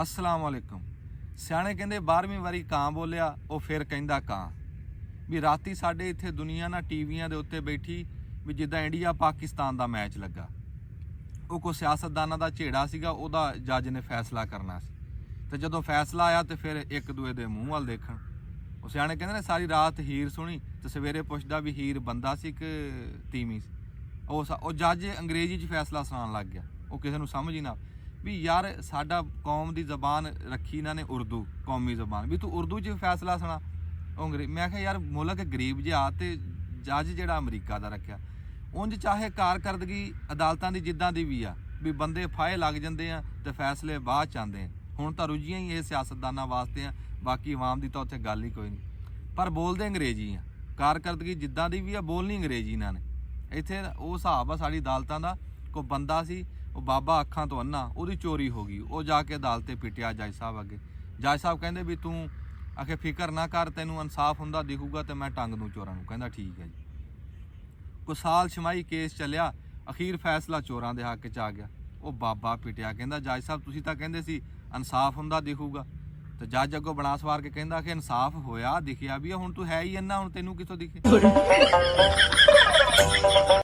अस्सलाम वालेकुम। सियाणे कहंदे 12वीं वारी कां बोलिया वो फिर कहंदा कां। भी राती साडे इत्थे दुनिया ना टीवियां दे उत्ते बैठी भी जिद्दां इंडिया पाकिस्तान दा मैच लगा, वो कोई सियासतदाना दा झेड़ा सीगा, ओहदा जज ने फैसला करना सी ते जदों फैसला आया तो फिर एक दूए दे मूँह वाल देखण। वो सियाणे कहंदे ने सारी रात हीर सुनी ते सवेरे पुछदा भी हीर बंदा सी कि तीमी सी। ਉਹ ਜੱਜ अंग्रेजी च फैसला सुनान लग गया। वो किसी ਨੂੰ समझ ही ना भी यार साडा कौम की जबान रखी इन्होंने उर्दू कौमी जबान, भी तू उर्दू च फैसला सुना। मैं क्या यार मुल्क गरीब जिहा ते जज जिहड़ा अमरीका का रखा, उंज चाहे कारकरदगी अदालतां दी जिद्दां दी भी आ भी बंदे फाहे लग जाते हैं तो फैसले बाद च आते हैं। हुण तां रुझियां ही ये सियासतदानां वास्ते हैं, बाकी आवाम की तो उत्थे गल ही कोई नहीं। पर बोलते अंग्रेजी आ, कारकरदगी जिद्दां दी भी आ, बोलनी अंग्रेजी इन्हां ने। इत्थे वो हिसाब आ साडी अदालतां दा, कोई बंदा सी वो बाबा अखां तो अन्ना, ਉਹਦੀ चोरी हो गई, वो जाके अदालते पिटिया जज साहब अगे। जज साहब कहंदे भी तू आखे फिकर ना कर, तैनूं इंसाफ हुंदा दिखूगा तो मैं टंग दूं चोरां नूं। कहंदा ठीक है जी। कोई साल छमाही केस चलिया, अखीर फैसला चोरां दे हक च आ गया। वो बाबा पिटिया, कहंदा जज साहब तुसीं तां कहंदे सी इंसाफ हुंदा दिखूगा। तो जज अगों बना सवार के कहंदा कि इंसाफ होया दिखिया भी, हुण तू है ही इन्ना, हुण तैनूं किथों दिखे।